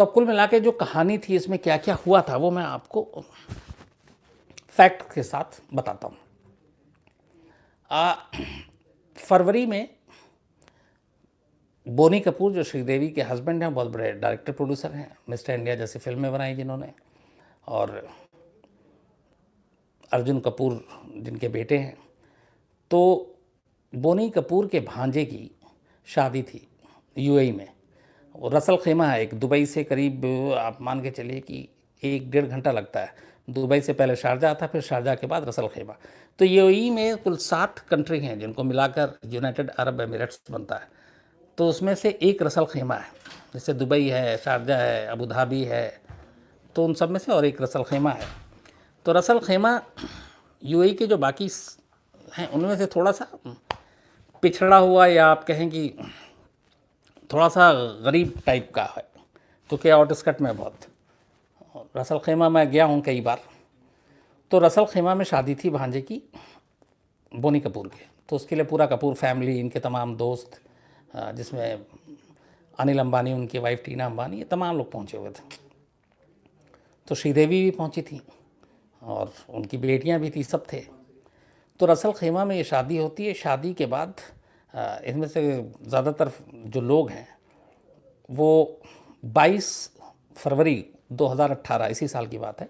तो कुल मिला के जो कहानी थी, इसमें क्या क्या हुआ था, वो मैं आपको फैक्ट के साथ बताता हूँ। फरवरी में बोनी कपूर, जो श्रीदेवी के हस्बैंड हैं, बहुत बड़े डायरेक्टर प्रोड्यूसर हैं, मिस्टर इंडिया जैसी फिल्में बनाई जिन्होंने, और अर्जुन कपूर जिनके बेटे हैं, तो बोनी कपूर के भांजे की शादी थी यूएई में। रसल खेमा है एक, दुबई से करीब आप मान के चलिए कि 1-1.5 घंटा लगता है। दुबई से पहले शारजा था, फिर शारजा के बाद रसल खेमा। तो यूएई में कुल 60 कंट्री हैं जिनको मिलाकर यूनाइटेड अरब एमिरेट्स बनता है। तो उसमें से एक रसल खेमा है, जैसे दुबई है, शारजा है, अबू धाबी है, तो उन सब में से और एक रसल खेमा है। तो रसल खेमा यूएई के जो बाकी हैं उनमें से थोड़ा सा पिछड़ा हुआ, या आप कहें कि थोड़ा सा गरीब टाइप का है, तो क्या आउटस्कट में बहुत। रसल खेमा मैं गया हूँ कई बार। तो रसल खेमा में शादी थी भांजे की बोनी कपूर के, तो उसके लिए पूरा कपूर फैमिली, इनके तमाम दोस्त, जिसमें अनिल अंबानी, उनकी वाइफ टीना अंबानी, ये तमाम लोग पहुँचे हुए थे। तो श्रीदेवी भी पहुँची थी और उनकी बेटियाँ भी थी, सब थे। तो रसल खेमा में ये शादी होती है। शादी के बाद इनमें से ज़्यादातर जो लोग हैं वो 22 फरवरी 2018, इसी साल की बात है।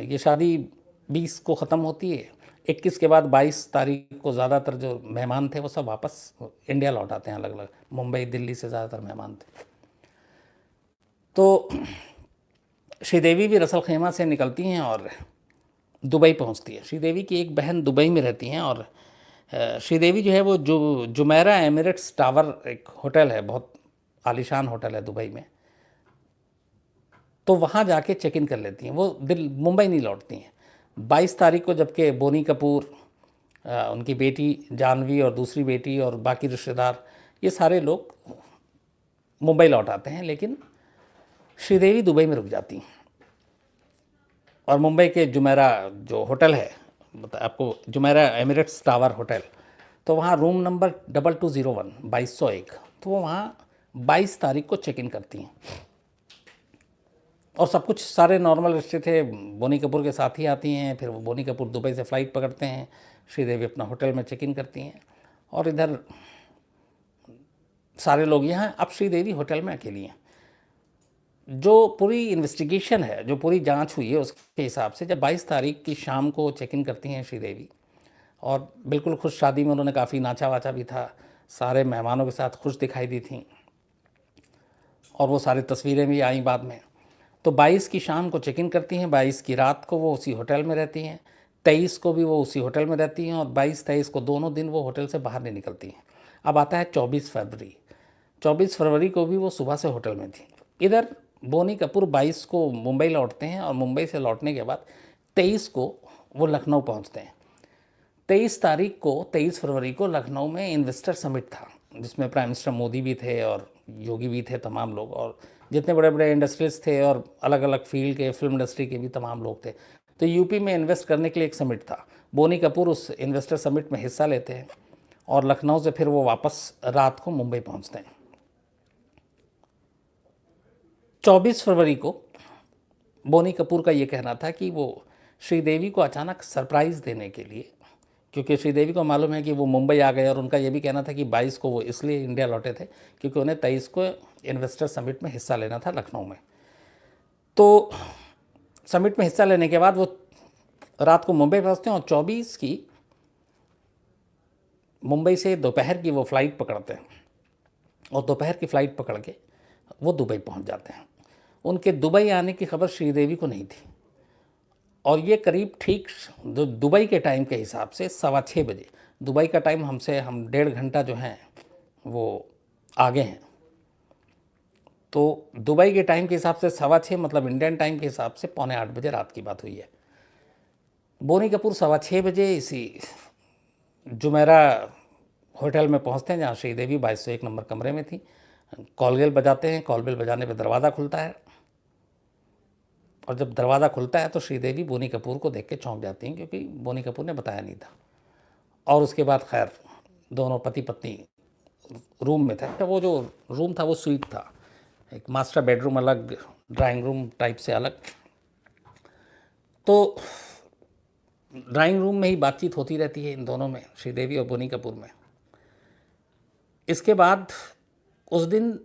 ये शादी 20 को ख़त्म होती है। 21 के बाद 22 तारीख को ज़्यादातर जो मेहमान थे वो सब वापस इंडिया लौट आते हैं, अलग अलग, मुंबई दिल्ली से ज़्यादातर मेहमान थे। तो श्रीदेवी भी रसल खेमा से निकलती हैं और दुबई पहुंचती है। श्रीदेवी की एक बहन दुबई में रहती हैं, और श्रीदेवी जो है वो जुमेरा एमिरेट्स टावर एक होटल है, बहुत आलीशान होटल है दुबई में, तो वहाँ जाके चेक इन कर लेती हैं। वो मुंबई नहीं लौटती हैं। 22 तारीख को जबकि बोनी कपूर, उनकी बेटी जानवी और दूसरी बेटी और बाकी रिश्तेदार, ये सारे लोग मुंबई लौट आते हैं, लेकिन श्रीदेवी दुबई में रुक जाती हैं। और मुंबई के जुमेरा जो होटल है, आपको जुमेरा एमिरेट्स टावर होटल, तो वहाँ रूम नंबर 2201, 2201, तो वो वहाँ 22 तारीख को चेक इन करती हैं। और सब कुछ सारे नॉर्मल रिश्ते थे, बोनी कपूर के साथ ही आती हैं। फिर वो बोनी कपूर दुबई से फ़्लाइट पकड़ते हैं, श्रीदेवी अपना होटल में चेक इन करती हैं, और इधर सारे लोग यहाँ। अब श्रीदेवी होटल में अकेली हैं। जो पूरी इन्वेस्टिगेशन है, जो पूरी जांच हुई है, उसके हिसाब से जब 22 तारीख की शाम को चेक इन करती हैं श्रीदेवी, और बिल्कुल खुश, शादी में उन्होंने काफ़ी नाचा वाचा भी था, सारे मेहमानों के साथ खुश दिखाई दी थी, और वो सारी तस्वीरें भी आई बाद में। तो 22 की शाम को चेक इन करती हैं, 22 की रात को वो उसी होटल में रहती हैं, 23 को भी वो उसी होटल में रहती हैं, और 22-23 को दोनों दिन वो होटल से बाहर नहीं निकलती हैं। अब आता है 24 फरवरी। 24 फरवरी को भी वो सुबह से होटल में थी। इधर बोनी कपूर 22 को मुंबई लौटते हैं, और मुंबई से लौटने के बाद 23 को वो लखनऊ पहुंचते हैं। 23 तारीख को, 23 फरवरी को लखनऊ में इन्वेस्टर समिट था, जिसमें प्राइम मिनिस्टर मोदी भी थे और योगी भी थे, तमाम लोग, और जितने बड़े बड़े इंडस्ट्रीज थे और अलग अलग फील्ड के, फिल्म इंडस्ट्री के भी तमाम लोग थे। तो यूपी में इन्वेस्ट करने के लिए एक समिट था। बोनी कपूर उस इन्वेस्टर समिट में हिस्सा लेते हैं, और लखनऊ से फिर वो वापस रात को मुंबई पहुंचते हैं। 24 फरवरी को बोनी कपूर का ये कहना था कि वो श्रीदेवी को अचानक सरप्राइज़ देने के लिए, क्योंकि श्रीदेवी को मालूम है कि वो मुंबई आ गए, और उनका ये भी कहना था कि 22 को वो इसलिए इंडिया लौटे थे क्योंकि उन्हें 23 को इन्वेस्टर समिट में हिस्सा लेना था लखनऊ में। तो समिट में हिस्सा लेने के बाद वो रात को मुंबई पहुंचते हैं, और 24 की मुंबई से दोपहर की वो फ़्लाइट पकड़ते हैं, और दोपहर की फ़्लाइट पकड़ के वो दुबई पहुंच जाते हैं। उनके दुबई आने की खबर श्रीदेवी को नहीं थी, और ये करीब ठीक दुबई के टाइम के हिसाब से 6:15 बजे, दुबई का टाइम हम 1.5 घंटा जो है वो आगे हैं। तो दुबई के टाइम के हिसाब से 6:15, मतलब इंडियन टाइम के हिसाब से 7:45 बजे रात की बात हुई है। बोनी कपूर 6:15 बजे इसी जुमेरा होटल में पहुंचते हैं, जहाँ श्रीदेवी 2201 नंबर कमरे में थी। कॉल बेल बजाते हैं, कॉल बेल बजाने पर दरवाज़ा खुलता है, और जब दरवाज़ा खुलता है तो श्रीदेवी बोनी कपूर को देख के चौंक जाती हैं, क्योंकि बोनी कपूर ने बताया नहीं था। और उसके बाद खैर दोनों पति पत्नी रूम में थे। वो जो रूम था वो स्वीट था, एक मास्टर बेडरूम अलग, ड्राइंग रूम टाइप से अलग। तो ड्राइंग रूम में ही बातचीत होती रहती है इन दोनों में, श्रीदेवी और बोनी कपूर में। इसके बाद उस दिन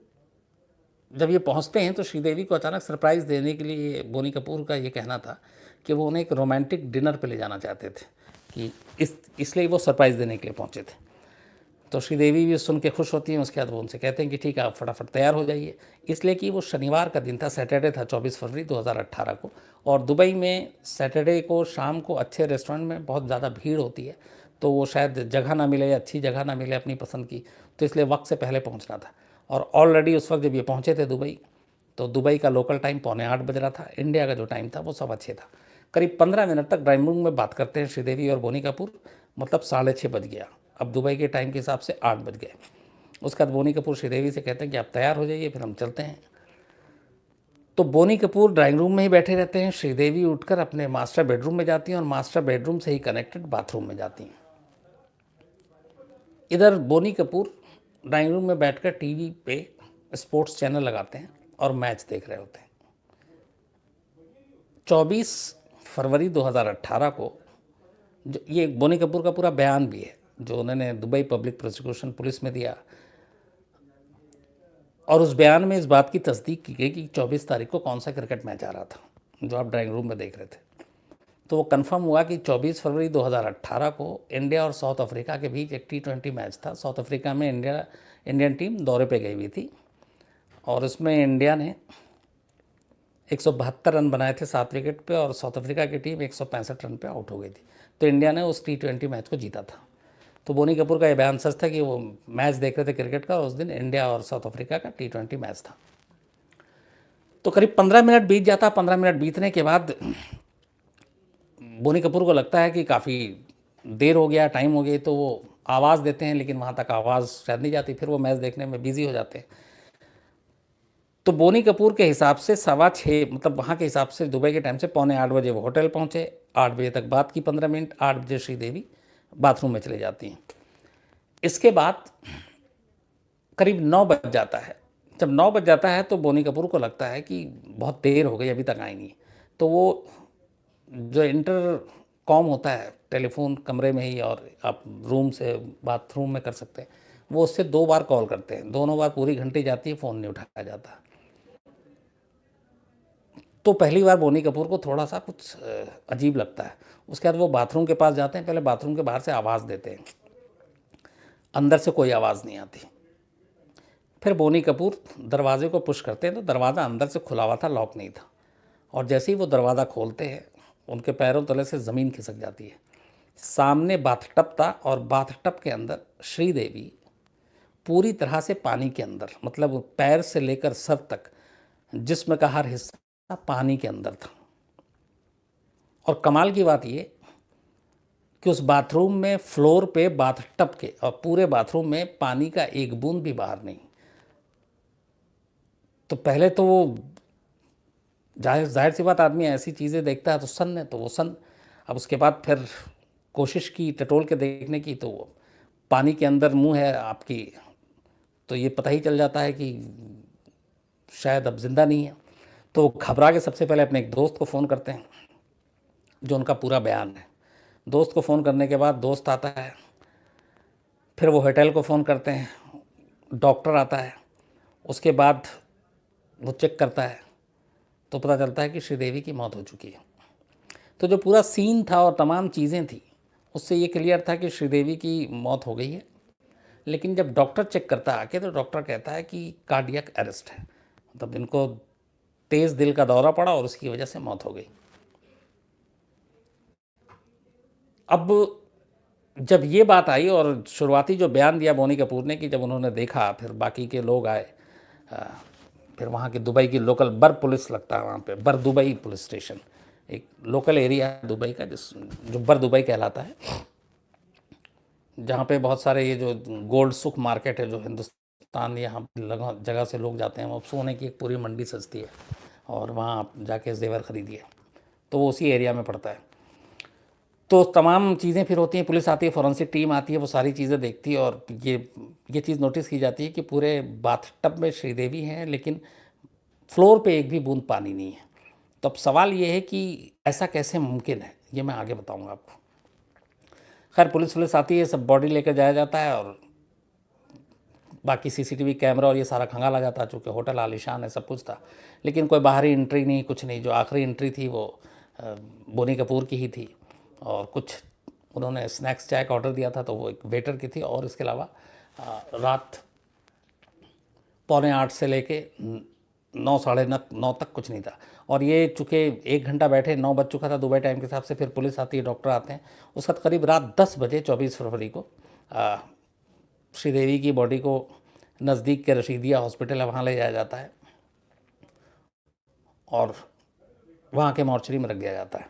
जब ये पहुंचते हैं तो श्रीदेवी को अचानक सरप्राइज़ देने के लिए बोनी कपूर का ये कहना था कि वो उन्हें एक रोमांटिक डिनर पे ले जाना चाहते थे, कि इसलिए वो सरप्राइज़ देने के लिए पहुंचे थे। तो श्रीदेवी भी सुन के खुश होती हैं। उसके बाद वो उनसे कहते हैं कि ठीक है, आप फटाफट तैयार हो जाइए। इसलिए कि वो शनिवार का दिन था, सैटरडे था, 24 फरवरी 2018 को, और दुबई में सैटरडे को शाम को अच्छे रेस्टोरेंट में बहुत ज़्यादा भीड़ होती है, तो वो शायद जगह ना मिले, अच्छी जगह ना मिले अपनी पसंद की, तो इसलिए वक्त से पहले पहुँचना था। और ऑलरेडी उस वक्त जब ये पहुँचे थे दुबई, तो दुबई का लोकल टाइम 7:45 बज रहा था, इंडिया का जो टाइम था वो 6:15 था। करीब 15 मिनट तक ड्राइंग रूम में बात करते हैं श्रीदेवी और बोनी कपूर, मतलब 6:30 बज गया। अब दुबई के टाइम के हिसाब से 8 बज गए। उसके बाद बोनी कपूर श्रीदेवी से कहते हैं कि आप तैयार हो जाइए, फिर हम चलते हैं। तो बोनी कपूर ड्राइंग रूम में ही बैठे रहते हैं, श्रीदेवी उठकर अपने मास्टर बेडरूम में जाती हैं और मास्टर बेडरूम से ही कनेक्टेड बाथरूम में जाती हैं। इधर बोनी कपूर ड्राइंग रूम में बैठकर टीवी पे स्पोर्ट्स चैनल लगाते हैं और मैच देख रहे होते हैं। 24 फरवरी 2018 को जो ये बोनी कपूर का पूरा बयान भी है जो उन्होंने दुबई पब्लिक प्रोसिक्यूशन पुलिस में दिया, और उस बयान में इस बात की तस्दीक की गई कि 24 तारीख को कौन सा क्रिकेट मैच आ रहा था जो आप ड्राइंग रूम में देख रहे थे। तो वो कंफर्म हुआ कि 24 फरवरी 2018 को इंडिया और साउथ अफ्रीका के बीच एक T20 मैच था। साउथ अफ्रीका में इंडियन टीम दौरे पे गई हुई थी, और उसमें इंडिया ने 172 रन बनाए थे 7 विकेट पे, और साउथ अफ्रीका की टीम 165 रन पे आउट हो गई थी। तो इंडिया ने उस T20 मैच को जीता था। तो बोनी कपूर का ये बयान सच था कि वो मैच देख रहे थे क्रिकेट का, और उस दिन इंडिया और साउथ अफ्रीका का T20 मैच था। तो करीब 15 मिनट बीत जाता। 15 मिनट बीतने के बाद बोनी कपूर को लगता है कि काफ़ी देर हो गया, टाइम हो गई, तो वो आवाज़ देते हैं, लेकिन वहाँ तक आवाज़ शायद नहीं जाती। फिर वो मैच देखने में बिजी हो जाते हैं। तो बोनी कपूर के हिसाब से 6:15, मतलब वहाँ के हिसाब से दुबई के टाइम से 7:45 बजे वो होटल पहुँचे। 8 बजे तक बात की 15 मिनट। 8 बजे श्रीदेवी बाथरूम में चले जाती हैं। इसके बाद करीब 9 बज जाता है। जब 9 बज जाता है तो बोनी कपूर को लगता है कि बहुत देर हो गई, अभी तक आई नहीं। तो वो जो इंटर कॉम होता है टेलीफोन कमरे में ही, और आप रूम से बाथरूम में कर सकते हैं, वो उससे 2 बार कॉल करते हैं। दोनों बार पूरी घंटी जाती है, फ़ोन नहीं उठाया जाता। तो पहली बार बोनी कपूर को थोड़ा सा कुछ अजीब लगता है। उसके बाद वो बाथरूम के पास जाते हैं। पहले बाथरूम के बाहर से आवाज़ देते हैं, अंदर से कोई आवाज़ नहीं आती। फिर बोनी कपूर दरवाजे को पुश करते हैं तो दरवाज़ा अंदर से खुला हुआ था, लॉक नहीं था। और जैसे ही वो दरवाज़ा खोलते हैं, उनके पैरों तले से ज़मीन खिसक जाती है। सामने बाथटब था, और बाथटब के अंदर श्रीदेवी पूरी तरह से पानी के अंदर, मतलब पैर से लेकर सर तक जिस्म का हर हिस्सा पानी के अंदर था। और कमाल की बात ये कि उस बाथरूम में फ्लोर पे बाथटब के और पूरे बाथरूम में पानी का एक बूंद भी बाहर नहीं। तो पहले तो वो जाहिर सी बात, आदमी ऐसी चीज़ें देखता है तो सन्न है, तो वो सन्न। अब उसके बाद फिर कोशिश की टटोल के देखने की, तो वो पानी के अंदर मुंह है आपकी, तो ये पता ही चल जाता है कि शायद अब ज़िंदा नहीं है। तो घबरा के सबसे पहले अपने एक दोस्त को फ़ोन करते हैं, जो उनका पूरा बयान है। दोस्त को फ़ोन करने के बाद दोस्त आता है। फिर वो होटल को फ़ोन करते हैं, डॉक्टर आता है। उसके बाद वो चेक करता है तो पता चलता है कि श्रीदेवी की मौत हो चुकी है। तो जो पूरा सीन था और तमाम चीज़ें थी, उससे ये क्लियर था कि श्रीदेवी की मौत हो गई है। लेकिन जब डॉक्टर चेक करता आके, तो डॉक्टर कहता है कि कार्डियक अरेस्ट है, मतलब इनको तेज़ दिल का दौरा पड़ा और उसकी वजह से मौत हो गई। अब जब ये बात आई और शुरुआती जो बयान दिया बोनी कपूर ने, कि जब उन्होंने देखा, फिर बाकी के लोग आए, फिर वहाँ की दुबई की लोकल बर पुलिस लगता है वहाँ पे, बर दुबई पुलिस स्टेशन, एक लोकल एरिया है दुबई का जो बर दुबई कहलाता है, जहाँ पे बहुत सारे ये जो गोल्ड सुख मार्केट है, जो हिंदुस्तान यहाँ जगह से लोग जाते हैं, वो सोने की एक पूरी मंडी सजती है, और वहाँ आप जाके जेवर ख़रीदिए। तो वो उसी एरिया में पड़ता है। तो तमाम चीज़ें फिर होती हैं, पुलिस आती है, फॉरेंसिक टीम आती है, वो सारी चीज़ें देखती है, और ये चीज़ नोटिस की जाती है कि पूरे बाथटब में श्रीदेवी हैं, लेकिन फ्लोर पे एक भी बूंद पानी नहीं है। तो अब सवाल ये है कि ऐसा कैसे मुमकिन है, ये मैं आगे बताऊंगा आपको। खैर पुलिस आती है, सब बॉडी लेकर जाया जाता है और बाकी सीसीटीवी कैमरा और ये सारा खंगाला जाता है, चूँकि होटल आलीशान है, सब कुछ था, लेकिन कोई बाहरी एंट्री नहीं, कुछ नहीं। जो आखिरी एंट्री थी वो बोनी कपूर की ही थी, और कुछ उन्होंने स्नैक्स चाय का ऑर्डर दिया था तो वो एक वेटर की थी, और इसके अलावा रात 7:45 से लेके 9 साढ़े 9 तक कुछ नहीं था। और ये चूँकि 1 घंटा बैठे, 9 बज चुका था दुबई टाइम के हिसाब से, फिर पुलिस आती है, डॉक्टर आते हैं। उसके बाद करीब रात 10 बजे 24 फरवरी को श्रीदेवी की बॉडी को नज़दीक के रशीदिया हॉस्पिटल है वहाँ ले जाया जाता है और वहाँ के मॉर्चरी में रख दिया जाता है।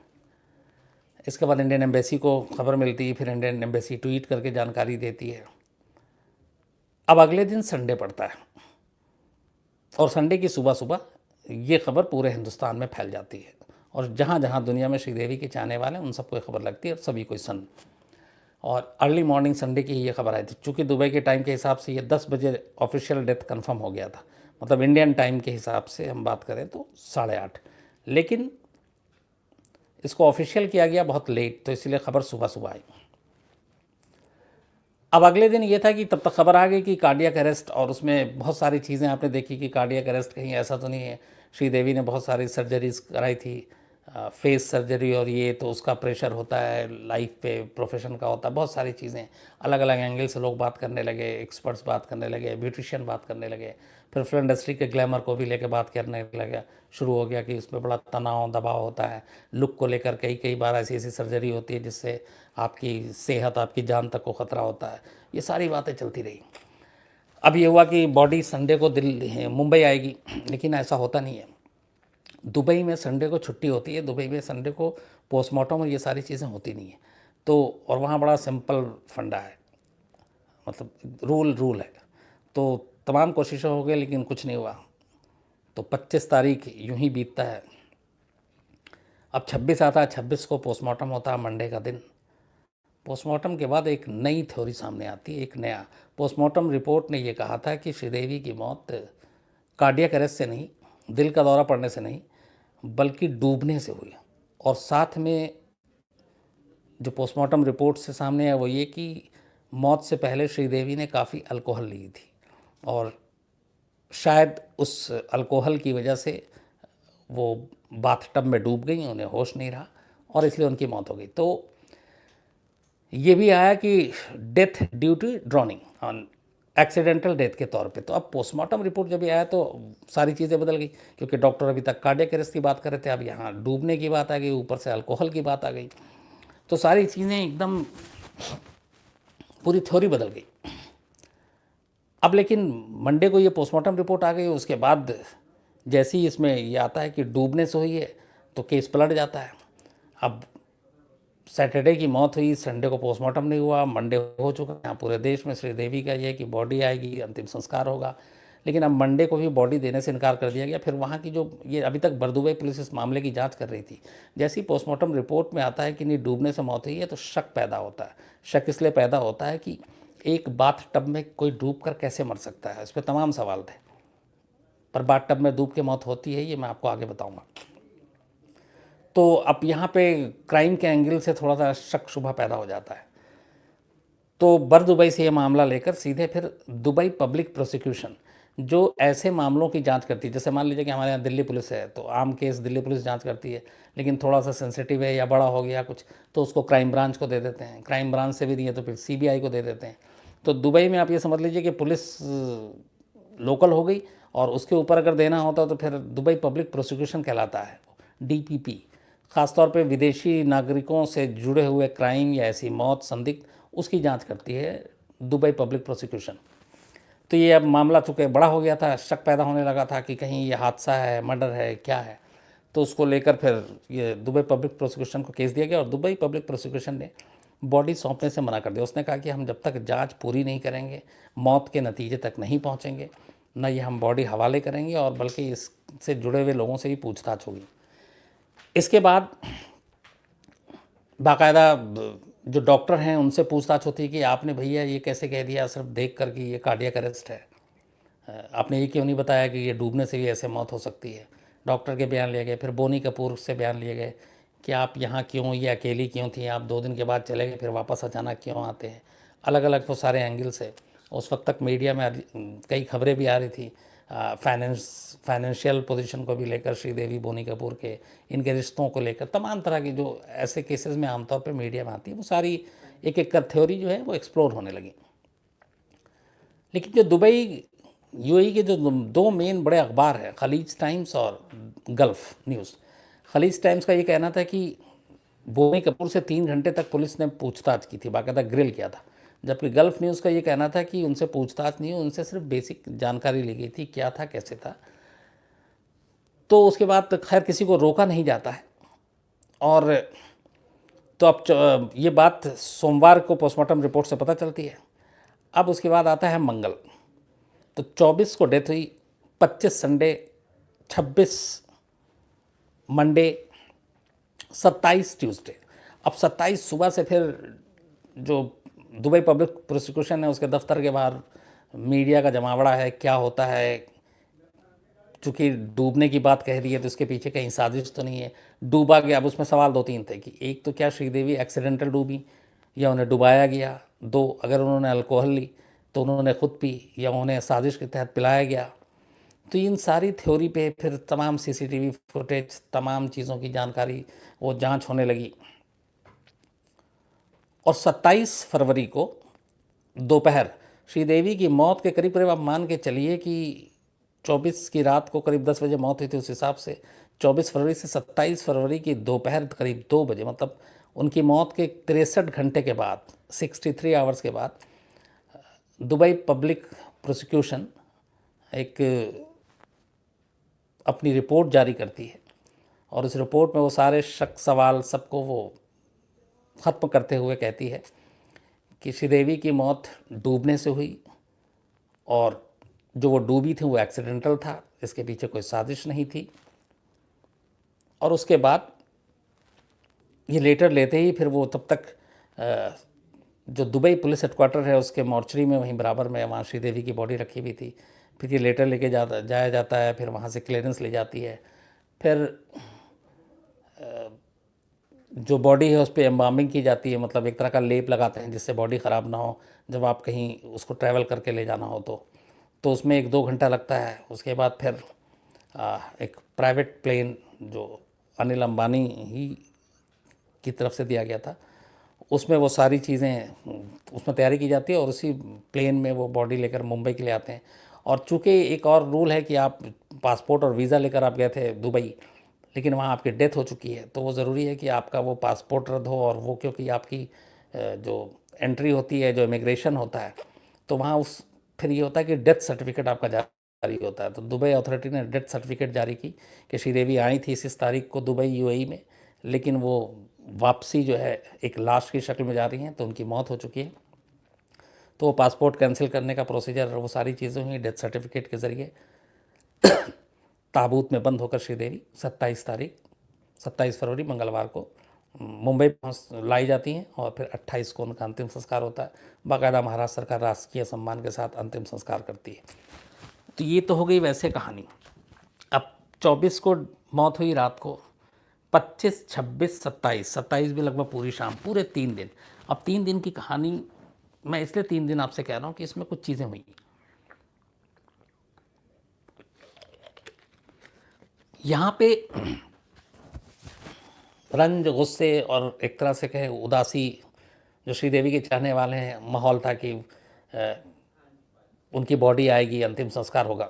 इसके बाद इंडियन एम्बेसी को खबर मिलती है, फिर इंडियन एम्बेसी ट्वीट करके जानकारी देती है। अब अगले दिन संडे पड़ता है और संडे की सुबह सुबह ये खबर पूरे हिंदुस्तान में फैल जाती है, और जहाँ जहाँ दुनिया में श्रीदेवी के चाहने वाले हैं उन सबको खबर लगती है और सभी कोई सन। और अर्ली मॉर्निंग संडे की ये खबर आई थी। चूँकि दुबई के टाइम के हिसाब से ये 10 बजे ऑफिशियल डेथ कंफर्म हो गया था, मतलब इंडियन टाइम के हिसाब से हम बात करें तो 8:30, लेकिन इसको ऑफिशियल किया गया बहुत लेट, तो इसलिए खबर सुबह सुबह आई। अब अगले दिन ये था कि तब तक खबर आ गई कि कार्डियक अरेस्ट, और उसमें बहुत सारी चीज़ें आपने देखी कि कार्डियक अरेस्ट कहीं ऐसा तो नहीं है। श्रीदेवी ने बहुत सारी सर्जरीज कराई थी, फेस सर्जरी, और ये तो उसका प्रेशर होता है लाइफ पे, प्रोफेशन का होता है, बहुत सारी चीज़ें अलग अलग एंगल से लोग बात करने लगे, एक्सपर्ट्स बात करने लगे, ब्यूटिशियन बात करने लगे, फिर फिल्म इंडस्ट्री के ग्लैमर को भी लेकर बात करने लगे। शुरू हो गया कि उसमें बड़ा तनाव दबाव होता है, लुक को लेकर कई बार ऐसी ऐसी सर्जरी होती है जिससे आपकी सेहत, आपकी जान तक को ख़तरा होता है। ये सारी बातें चलती रही। अब ये हुआ कि बॉडी संडे को दिल्ली मुंबई आएगी, लेकिन ऐसा होता नहीं है। दुबई में संडे को छुट्टी होती है, दुबई में संडे को पोस्टमार्टम और ये सारी चीज़ें होती नहीं है। तो और वहाँ बड़ा सिंपल फंडा है, मतलब रूल है। तो तमाम कोशिशें हो गई लेकिन कुछ नहीं हुआ। तो 25 तारीख यूं ही बीतता है। अब 26 आता है, 26 को पोस्टमार्टम होता है, मंडे का दिन। पोस्टमार्टम के बाद एक नई थ्योरी सामने आती है, एक नया। पोस्टमार्टम रिपोर्ट ने ये कहा था कि श्रीदेवी की मौत कार्डियक अरेस्ट से नहीं, दिल का दौरा पड़ने से नहीं, बल्कि डूबने से हुई। और साथ में जो पोस्टमार्टम रिपोर्ट से सामने है वो ये कि मौत से पहले श्रीदेवी ने काफ़ी अल्कोहल ली थी, और शायद उस अल्कोहल की वजह से वो बाथटब में डूब गई, उन्हें होश नहीं रहा, और इसलिए उनकी मौत हो गई। तो ये भी आया कि death due to drowning, on accidental death के तौर पे। तो अब पोस्टमार्टम रिपोर्ट जब भी आया तो सारी चीज़ें बदल गई, क्योंकि डॉक्टर अभी तक कार्डियक अरेस्ट की बात कर रहे थे, अब यहाँ डूबने की बात आ गई, ऊपर से अल्कोहल की बात आ गई। तो सारी चीज़ें एकदम, पूरी थ्योरी बदल गई। अब लेकिन मंडे को ये पोस्टमार्टम रिपोर्ट आ गई, उसके बाद जैसे ही इसमें ये आता है कि डूबने से हुई है तो केस पलट जाता है। अब सैटरडे की मौत हुई, संडे को पोस्टमार्टम नहीं हुआ, मंडे हो चुका। यहाँ पूरे देश में श्रीदेवी का ये कि बॉडी आएगी, अंतिम संस्कार होगा, लेकिन अब मंडे को भी बॉडी देने से इनकार कर दिया गया। फिर वहाँ की जो ये अभी तक दुबई पुलिस इस मामले की जांच कर रही थी, जैसे ही पोस्टमार्टम रिपोर्ट में आता है कि नहीं डूबने से मौत हुई है, तो शक पैदा होता है। शक इसलिए पैदा होता है कि एक बाथ टब में कोई डूब कर कैसे मर सकता है, इस पर तमाम सवाल थे। पर बाथ टब में डूब के मौत होती है, ये मैं आपको आगे बताऊँगा। तो अब यहाँ पे क्राइम के एंगल से थोड़ा सा शक शुबा पैदा हो जाता है। तो दुबई से ये मामला लेकर सीधे फिर दुबई पब्लिक प्रोसिक्यूशन, जो ऐसे मामलों की जांच करती है, जैसे मान लीजिए कि हमारे यहाँ दिल्ली पुलिस है, तो आम केस दिल्ली पुलिस जांच करती है, लेकिन थोड़ा सा सेंसिटिव है या बड़ा हो गया कुछ, तो उसको क्राइम ब्रांच को दे देते हैं, क्राइम ब्रांच से भी दिए तो फिर सीबीआई को दे देते हैं। तो दुबई में आप ये समझ लीजिए कि पुलिस लोकल हो गई, और उसके ऊपर अगर देना होता तो फिर दुबई पब्लिक प्रोसिक्यूशन कहलाता है, डीपीपी। ख़ासतौर पे विदेशी नागरिकों से जुड़े हुए क्राइम या ऐसी मौत संदिग्ध, उसकी जांच करती है दुबई पब्लिक प्रोसिक्यूशन। तो ये अब मामला चूँकि बड़ा हो गया था, शक पैदा होने लगा था कि कहीं ये हादसा है, मर्डर है, क्या है। तो उसको लेकर फिर ये दुबई पब्लिक प्रोसिक्यूशन को केस दिया गया, और दुबई पब्लिक प्रोसिक्यूशन ने बॉडी सौंपने से मना कर दिया। उसने कहा कि हम जब तक जांच पूरी नहीं करेंगे, मौत के नतीजे तक नहीं पहुंचेंगे, न ये हम बॉडी हवाले करेंगे, और बल्कि इससे जुड़े हुए लोगों से भी पूछताछ होगी। इसके बाद बाकायदा जो डॉक्टर हैं उनसे पूछताछ होती है कि आपने भैया ये कैसे कह दिया सिर्फ देख कर कि ये कार्डियक अरेस्ट है। आपने ये क्यों नहीं बताया कि ये डूबने से भी ऐसे मौत हो सकती है। डॉक्टर के बयान लिए गए, फिर बोनी कपूर से बयान लिए गए कि आप यहाँ क्यों, ये अकेली क्यों थी, आप 2 दिन के बाद चले गए, फिर वापस अचानक क्यों आते हैं। अलग अलग वो सारे एंगल से उस वक्त तक मीडिया में कई खबरें भी आ रही थी फाइनेंशियल पोजीशन को भी लेकर, श्रीदेवी बोनी कपूर के, इनके रिश्तों को लेकर, तमाम तरह की जो ऐसे केसेस में आमतौर पर मीडिया में आती है, वो सारी एक एक कर थ्योरी जो है वो एक्सप्लोर होने लगी। लेकिन जो दुबई यूएई के जो 2 मेन बड़े अखबार हैं, खलीज टाइम्स और गल्फ़ न्यूज़। खलीज टाइम्स का ये कहना था कि बोनी कपूर से 3 घंटे तक पुलिस ने पूछताछ की थी, बाकायदा ग्रिल किया था। जबकि गल्फ़ न्यूज़ का ये कहना था कि उनसे पूछताछ नहीं, उनसे सिर्फ बेसिक जानकारी ली गई थी, क्या था कैसे था। तो उसके बाद खैर किसी को रोका नहीं जाता है। और तो अब ये बात सोमवार को पोस्टमार्टम रिपोर्ट से पता चलती है। अब उसके बाद आता है मंगल। तो 24 को डेथ हुई, 25 संडे, 26 मंडे, 27 ट्यूसडे। अब 27 सुबह से फिर जो दुबई पब्लिक प्रोसिक्यूशन है उसके दफ्तर के बाहर मीडिया का जमावड़ा है, क्या होता है। चूँकि डूबने की बात कह रही है तो इसके पीछे कहीं साजिश तो नहीं है। डूबा गया, अब उसमें सवाल 2-3 थे कि एक तो क्या श्रीदेवी एक्सीडेंटल डूबी या उन्हें डुबाया गया, 2 अगर उन्होंने अल्कोहल ली तो उन्होंने खुद पी या उन्हें साजिश के तहत पिलाया गया। तो इन सारी थ्योरी पे फिर तमाम सीसीटीवी फुटेज, तमाम चीज़ों की जानकारी, वो जांच होने लगी। और 27 फरवरी को दोपहर श्रीदेवी की मौत के करीब करीब आप मान के चलिए कि 24 की रात को करीब 10 बजे मौत हुई थी, उस हिसाब से 24 फरवरी से 27 फरवरी की दोपहर करीब 2 बजे, मतलब उनकी मौत के 63 घंटे के बाद, 63 आवर्स के बाद, दुबई पब्लिक प्रोसिक्यूशन एक अपनी रिपोर्ट जारी करती है। और इस रिपोर्ट में वो सारे शक सवाल सबको वो ख़त्म करते हुए कहती है कि श्रीदेवी की मौत डूबने से हुई और जो वो डूबी थी वो एक्सीडेंटल था, इसके पीछे कोई साजिश नहीं थी। और उसके बाद ये लेटर लेते ही फिर वो तब तक जो दुबई पुलिस हेडक्वार्टर है उसके मॉर्चरी में, वहीं बराबर में वहाँ श्रीदेवी की बॉडी रखी हुई थी। फिर ये लेटर लेके जाया जाता है, फिर वहाँ से क्लियरेंस ले जाती है। फिर जो बॉडी है उस पर एम्बामिंग की जाती है, मतलब एक तरह का लेप लगाते हैं जिससे बॉडी ख़राब ना हो जब आप कहीं उसको ट्रैवल करके ले जाना हो तो उसमें 1-2 घंटा लगता है। उसके बाद फिर एक प्राइवेट प्लेन जो अनिल अंबानी ही की तरफ से दिया गया था, उसमें वो सारी चीज़ें उसमें तैयारी की जाती है और उसी प्लेन में वो बॉडी लेकर मुंबई के लिए आते हैं। और चूँकि एक और रूल है कि आप पासपोर्ट और वीज़ा लेकर आप गए थे दुबई, लेकिन वहाँ आपकी डेथ हो चुकी है, तो वो ज़रूरी है कि आपका वो पासपोर्ट रद्द हो। और वो क्योंकि आपकी जो एंट्री होती है, जो इमिग्रेशन होता है, तो वहाँ उस फिर ये होता है कि डेथ सर्टिफिकेट आपका जारी होता है। तो दुबई अथॉरिटी ने डेथ सर्टिफिकेट जारी की कि श्रीदेवी आई थी इस तारीख को दुबई यूएई में, लेकिन वो वापसी जो है एक लाश की शक्ल में जा रही हैं, तो उनकी मौत हो चुकी है। तो वो पासपोर्ट कैंसिल करने का प्रोसीजर, वो सारी चीज़ें हुई डेथ सर्टिफिकेट के ज़रिए। ताबूत में बंद होकर श्रीदेवी 27 फरवरी मंगलवार को मुंबई लाई जाती हैं और फिर 28 को उनका अंतिम संस्कार होता है। बाकायदा महाराष्ट्र सरकार राजकीय सम्मान के साथ अंतिम संस्कार करती है। तो ये तो हो गई वैसे कहानी। अब 24 को मौत हुई रात को, 25, 26, 27 भी लगभग पूरी शाम, पूरे 3 दिन। अब 3 दिन की कहानी मैं इसलिए 3 दिन आपसे कह रहा हूँ कि इसमें कुछ चीज़ें हुई। यहाँ पे रंज, गुस्से और एक तरह से कहें उदासी, जो श्रीदेवी के चाहने वाले हैं, माहौल था कि उनकी बॉडी आएगी, अंतिम संस्कार होगा।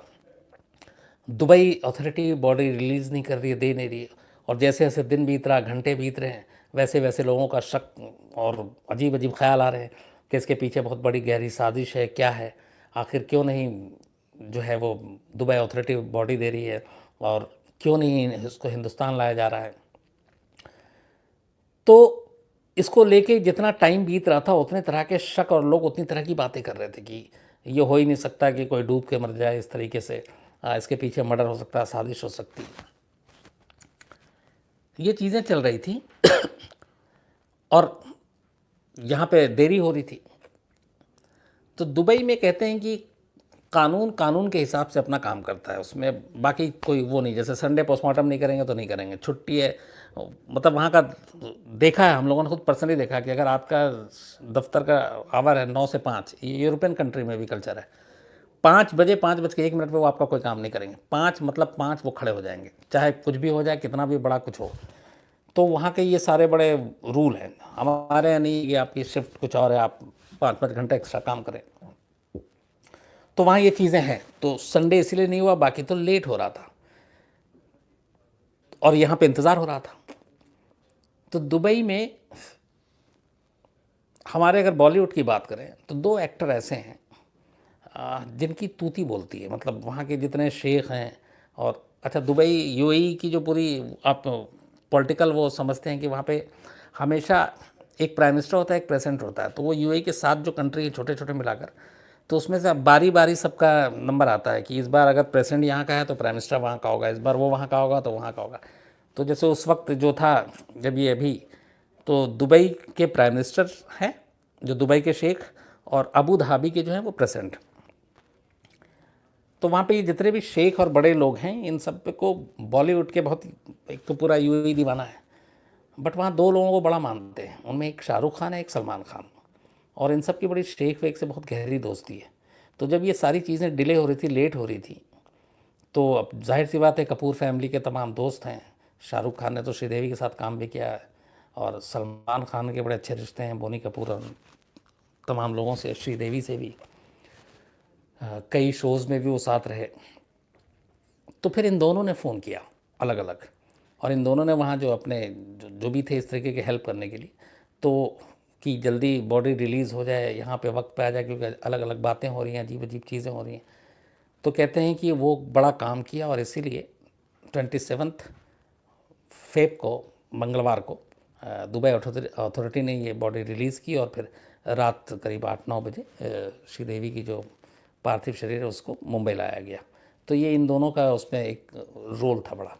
दुबई अथॉरिटी बॉडी रिलीज़ नहीं कर रही है, दे नहीं रही है। और जैसे जैसे दिन बीत रहा, घंटे बीत रहे हैं, वैसे वैसे लोगों का शक और अजीब अजीब ख्याल आ रहे हैं कि इसके पीछे बहुत बड़ी गहरी साजिश है, क्या है आखिर, क्यों नहीं जो है वो दुबई अथॉरिटी बॉडी दे रही है और क्यों नहीं इसको हिंदुस्तान लाया जा रहा है। तो इसको लेके जितना टाइम बीत रहा था उतने तरह के शक और लोग उतनी तरह की बातें कर रहे थे कि ये हो ही नहीं सकता कि कोई डूब के मर जाए इस तरीके से, इसके पीछे मर्डर हो सकता है, साजिश हो सकती है, ये चीज़ें चल रही थी। और यहाँ पे देरी हो रही थी। तो दुबई में कहते हैं कि कानून कानून के हिसाब से अपना काम करता है, उसमें बाकी कोई वो नहीं। जैसे संडे पोस्टमार्टम नहीं करेंगे तो नहीं करेंगे, छुट्टी है, मतलब वहाँ का देखा है हम लोगों ने, खुद पर्सनली देखा कि अगर आपका दफ्तर का आवर है 9 से 5, ये यूरोपियन कंट्री में भी कल्चर है, 5 बजे 5:01 पे वो आपका कोई काम नहीं करेंगे, 5 मतलब 5 वो खड़े हो जाएंगे, चाहे कुछ भी हो जाए, कितना भी बड़ा कुछ हो। तो वहाँ के ये सारे बड़े रूल हैं। हमारे यहाँ नहीं कि आपकी शिफ्ट कुछ और है, आप 5-5 घंटे एक्स्ट्रा काम करें। तो वहाँ ये चीज़ें हैं। तो संडे इसलिए नहीं हुआ, बाकी तो लेट हो रहा था और यहाँ पे इंतज़ार हो रहा था। तो दुबई में हमारे अगर बॉलीवुड की बात करें तो 2 एक्टर ऐसे हैं जिनकी तूती बोलती है, मतलब वहाँ के जितने शेख हैं। और अच्छा, दुबई यूएई की जो पूरी आप पॉलिटिकल वो समझते हैं कि वहाँ पे हमेशा एक प्राइम मिनिस्टर होता है, एक प्रेसिडेंट होता है। तो वो यूएई के 7 जो कंट्री है छोटे छोटे मिलाकर, तो उसमें से बारी बारी सबका नंबर आता है कि इस बार अगर प्रेसिडेंट यहाँ का है तो प्राइम मिनिस्टर वहाँ का होगा, इस बार वो वहाँ का होगा तो वहाँ का होगा। तो जैसे उस वक्त जो था, जब ये अभी, तो दुबई के प्राइम मिनिस्टर हैं जो दुबई के शेख, और अबू धाबी के जो हैं वो प्रेसिडेंट। तो वहाँ पे ये जितने भी शेख और बड़े लोग हैं, इन सब पे को बॉलीवुड के बहुत, एक तो पूरा यूएई दीवाना है, बट वहाँ 2 लोगों को बड़ा मानते हैं। उनमें एक शाहरुख खान है, एक सलमान खान, और इन सब की बड़ी शेख वेख से बहुत गहरी दोस्ती है। तो जब ये सारी चीज़ें डिले हो रही थी, लेट हो रही थी, तो अब जाहिर सी बात है कपूर फैमिली के तमाम दोस्त हैं। शाहरुख खान ने तो श्रीदेवी के साथ काम भी किया है, और सलमान खान के बड़े अच्छे रिश्ते हैं बोनी कपूर और तमाम लोगों से, श्रीदेवी से भी कई शोज़ में भी वो साथ रहे। तो फिर इन दोनों ने फ़ोन किया अलग अलग, और इन दोनों ने वहाँ जो अपने जो भी थे इस तरीके के हेल्प करने के लिए, तो कि जल्दी बॉडी रिलीज़ हो जाए, यहाँ पे वक्त पे आ जाए, क्योंकि अलग अलग बातें हो रही हैं, अजीब अजीब चीज़ें हो रही हैं। तो कहते हैं कि वो बड़ा काम किया, और इसीलिए 27 फेब को, मंगलवार को, दुबई अथॉरिटी ने ये बॉडी रिलीज़ की, और फिर रात करीब 8-9 बजे श्रीदेवी की जो पार्थिव शरीर है उसको मुंबई लाया गया। तो ये इन दोनों का उसमें एक रोल था बड़ा।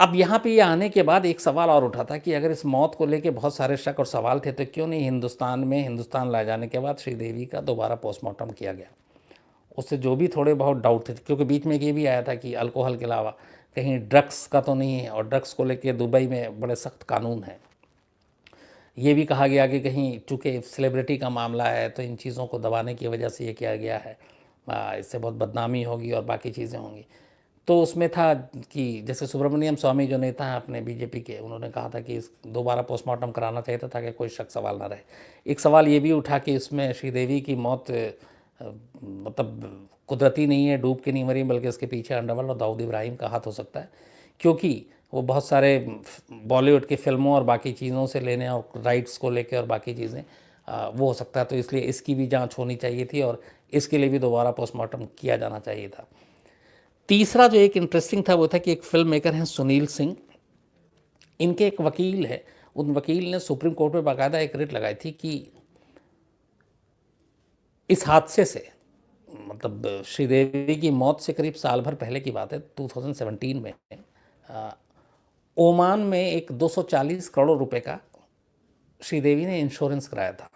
अब यहाँ पे ये आने के बाद एक सवाल और उठा था कि अगर इस मौत को लेके बहुत सारे शक और सवाल थे, तो क्यों नहीं हिंदुस्तान लाए जाने के बाद श्रीदेवी का दोबारा पोस्टमार्टम किया गया। उससे जो भी थोड़े बहुत डाउट थे, क्योंकि बीच में ये भी आया था कि अल्कोहल के अलावा कहीं ड्रग्स का तो नहीं है, और ड्रग्स को लेके दुबई में बड़े सख्त कानून हैं। ये भी कहा गया कि कहीं चूँकि सेलिब्रिटी का मामला है तो इन चीज़ों को दबाने की वजह से ये किया गया है, इससे बहुत बदनामी होगी और बाकी चीज़ें होंगी। तो उसमें था कि जैसे सुब्रमण्यम स्वामी जो नेता हैं अपने बीजेपी के, उन्होंने कहा था कि इस दोबारा पोस्टमार्टम कराना चाहिए था ताकि कोई शक सवाल ना रहे। एक सवाल ये भी उठा कि इसमें श्रीदेवी की मौत मतलब कुदरती नहीं है, डूब के नहीं मरी, बल्कि इसके पीछे अंडरवर्ल्ड और दाऊद इब्राहिम का हाथ हो सकता है, क्योंकि वो बहुत सारे बॉलीवुड की फिल्मों और बाकी चीज़ों से लेने और राइट्स को लेके और बाकी चीज़ें वो हो सकता है। तो इसलिए इसकी भी जांच होनी चाहिए थी, और इसके लिए भी दोबारा पोस्टमार्टम किया जाना चाहिए था। तीसरा जो एक इंटरेस्टिंग था वो था कि एक फिल्म मेकर हैं सुनील सिंह, इनके एक वकील है, उन वकील ने सुप्रीम कोर्ट में बाकायदा एक रिट लगाई थी कि इस हादसे से, मतलब श्रीदेवी की मौत से करीब साल भर पहले की बात है, 2017 में ओमान में एक 240 करोड़ रुपए का श्रीदेवी ने इंश्योरेंस कराया था,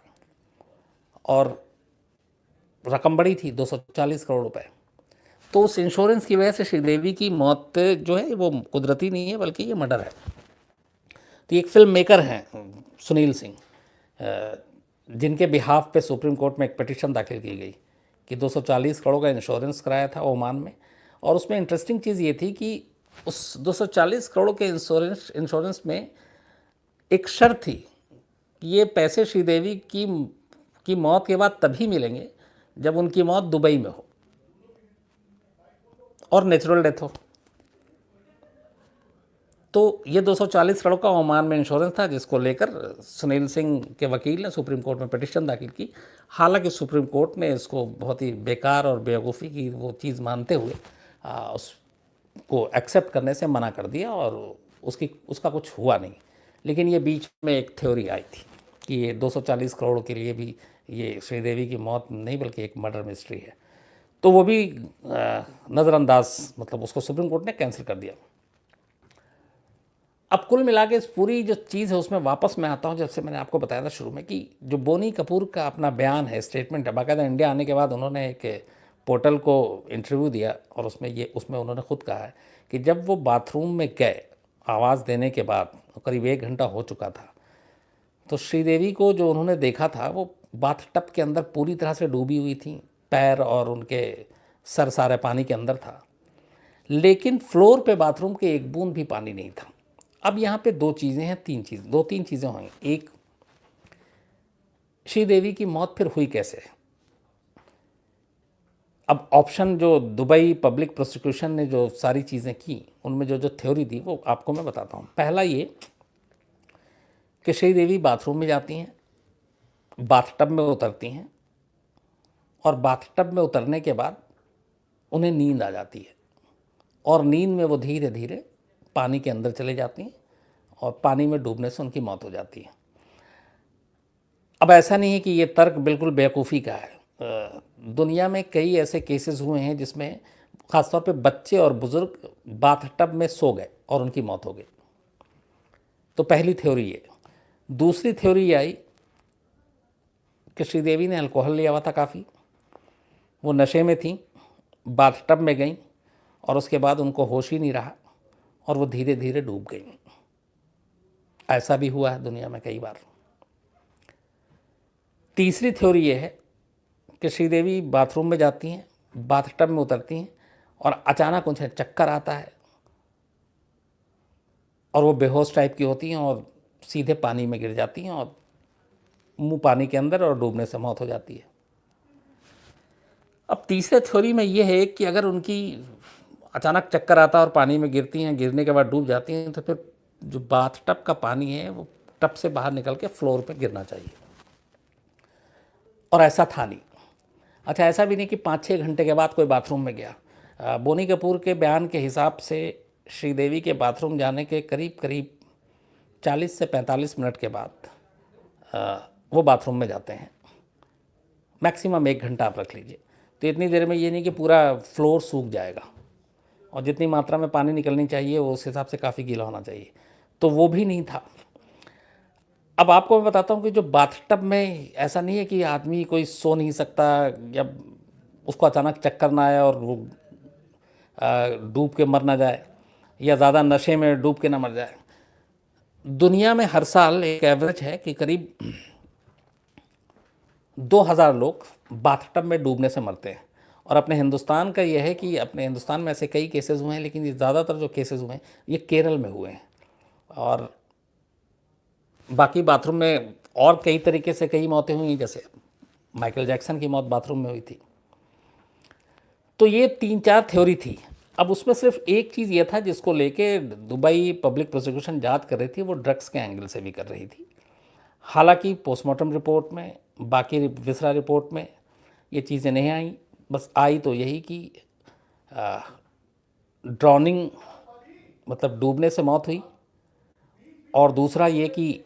और रकम बड़ी थी, 240 करोड़ रुपए। तो उस इंश्योरेंस की वजह से श्रीदेवी की मौत जो है वो कुदरती नहीं है, बल्कि ये मर्डर है। तो एक फिल्म मेकर हैं सुनील सिंह, जिनके बिहाफ पे सुप्रीम कोर्ट में एक पिटीशन दाखिल की गई कि 240 करोड़ का इंश्योरेंस कराया था ओमान में। और उसमें इंटरेस्टिंग चीज़ ये थी कि उस 240 करोड़ के इंश्योरेंस में एक शर्त थी कि ये पैसे श्रीदेवी की मौत के बाद तभी मिलेंगे जब उनकी मौत दुबई में हो और नेचुरल डेथ हो। तो ये 240 करोड़ का ओमान में इंश्योरेंस था, जिसको लेकर सुनील सिंह के वकील ने सुप्रीम कोर्ट में पिटीशन दाखिल की। हालांकि सुप्रीम कोर्ट ने इसको बहुत ही बेकार और बेवकूफ़ी की वो चीज़ मानते हुए उसको एक्सेप्ट करने से मना कर दिया, और उसका कुछ हुआ नहीं। लेकिन ये बीच में एक थ्योरी आई थी कि ये 240 करोड़ के लिए भी ये श्रीदेवी की मौत नहीं बल्कि एक मर्डर मिस्ट्री है। तो वो भी नज़रअंदाज, मतलब उसको सुप्रीम कोर्ट ने कैंसिल कर दिया। अब कुल मिला के इस पूरी जो चीज़ है उसमें वापस मैं आता हूँ, जैसे मैंने आपको बताया था शुरू में कि जो बोनी कपूर का अपना बयान है, स्टेटमेंट है, बाकायदा इंडिया आने के बाद उन्होंने एक पोर्टल को इंटरव्यू दिया और उसमें उन्होंने खुद कहा है कि जब वो बाथरूम में गए आवाज़ देने के बाद, करीब 1 घंटा हो चुका था, तो श्रीदेवी को जो उन्होंने देखा था वो बाथटब के अंदर पूरी तरह से डूबी हुई थी, पैर और उनके सर सारे पानी के अंदर था, लेकिन फ्लोर पे बाथरूम के एक बूंद भी पानी नहीं था। अब यहाँ पे दो तीन चीज़ें होंगी। एक, श्रीदेवी की मौत फिर हुई कैसे? अब ऑप्शन जो दुबई पब्लिक प्रोसिक्यूशन ने जो सारी चीज़ें की, उनमें जो जो थ्योरी दी वो आपको मैं बताता हूँ। पहला ये कि श्रीदेवी बाथरूम में जाती हैं, बाथटब में उतरती हैं और बाथटब में उतरने के बाद उन्हें नींद आ जाती है और नींद में वो धीरे धीरे पानी के अंदर चले जाती हैं और पानी में डूबने से उनकी मौत हो जाती है। अब ऐसा नहीं है कि ये तर्क बिल्कुल बेवकूफ़ी का है। दुनिया में कई ऐसे केसेस हुए हैं जिसमें ख़ासतौर पे बच्चे और बुज़ुर्ग बाथटब में सो गए और उनकी मौत हो गई। तो पहली थ्योरी ये। दूसरी थ्योरी ये आई कि श्रीदेवी ने अल्कोहल लिया हुआ था काफ़ी, वो नशे में थी, बाथटब में गई और उसके बाद उनको होश ही नहीं रहा और वो धीरे धीरे डूब गई। ऐसा भी हुआ है दुनिया में कई बार। तीसरी थ्योरी ये है कि श्रीदेवी बाथरूम में जाती हैं, बाथटब में उतरती हैं और अचानक उन्हें चक्कर आता है और वो बेहोश टाइप की होती हैं और सीधे पानी में गिर जाती हैं और मुंह पानी के अंदर और डूबने से मौत हो जाती है। अब तीसरे थ्योरी में ये है कि अगर उनकी अचानक चक्कर आता है और पानी में गिरती हैं, गिरने के बाद डूब जाती हैं, तो फिर जो बाथटब का पानी है वो टब से बाहर निकल के फ्लोर पे गिरना चाहिए, और ऐसा था नहीं। अच्छा, ऐसा भी नहीं कि 5-6 घंटे के बाद कोई बाथरूम में गया। बोनी कपूर के बयान के हिसाब से श्रीदेवी के बाथरूम जाने के करीब करीब 40 से 45 मिनट के बाद वो बाथरूम में जाते हैं। मैक्सिमम 1 घंटा आप रख लीजिए। तो इतनी देर में ये नहीं कि पूरा फ्लोर सूख जाएगा, और जितनी मात्रा में पानी निकलनी चाहिए वो उस हिसाब से काफ़ी गीला होना चाहिए, तो वो भी नहीं था। अब आपको मैं बताता हूँ कि जो बाथटब में ऐसा नहीं है कि आदमी कोई सो नहीं सकता या उसको अचानक चक्कर ना आए और वो डूब के मर ना जाए या ज़्यादा नशे में डूब के ना मर जाए। दुनिया में हर साल एक एवरेज है कि करीब 2000 लोग बाथटब में डूबने से मरते हैं, और अपने हिंदुस्तान का यह है कि अपने हिंदुस्तान में ऐसे कई केसेस हुए हैं, लेकिन ये ज़्यादातर जो केसेस हुए हैं ये केरल में हुए हैं, और बाकी बाथरूम में और कई तरीके से कई मौतें हुई, जैसे माइकल जैक्सन की मौत बाथरूम में हुई थी। तो ये 3-4 थ्योरी थी। अब उसमें सिर्फ एक चीज़ ये था जिसको लेके दुबई पब्लिक प्रोसिक्यूशन जांच कर रही थी, वो ड्रग्स के एंगल से भी कर रही थी। हालांकि पोस्टमार्टम रिपोर्ट में, बाकी विसरा रिपोर्ट में ये चीज़ें नहीं आई। बस आई तो यही कि ड्रॉनिंग मतलब डूबने से मौत हुई, और दूसरा ये कि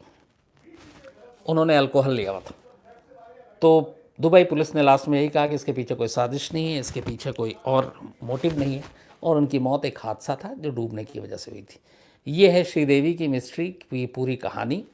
उन्होंने अल्कोहल लिया हुआ था। तो दुबई पुलिस ने लास्ट में यही कहा कि इसके पीछे कोई साजिश नहीं है, इसके पीछे कोई और मोटिव नहीं है, और उनकी मौत एक हादसा था जो डूबने की वजह से हुई थी। ये है श्रीदेवी की मिस्ट्री की पूरी कहानी।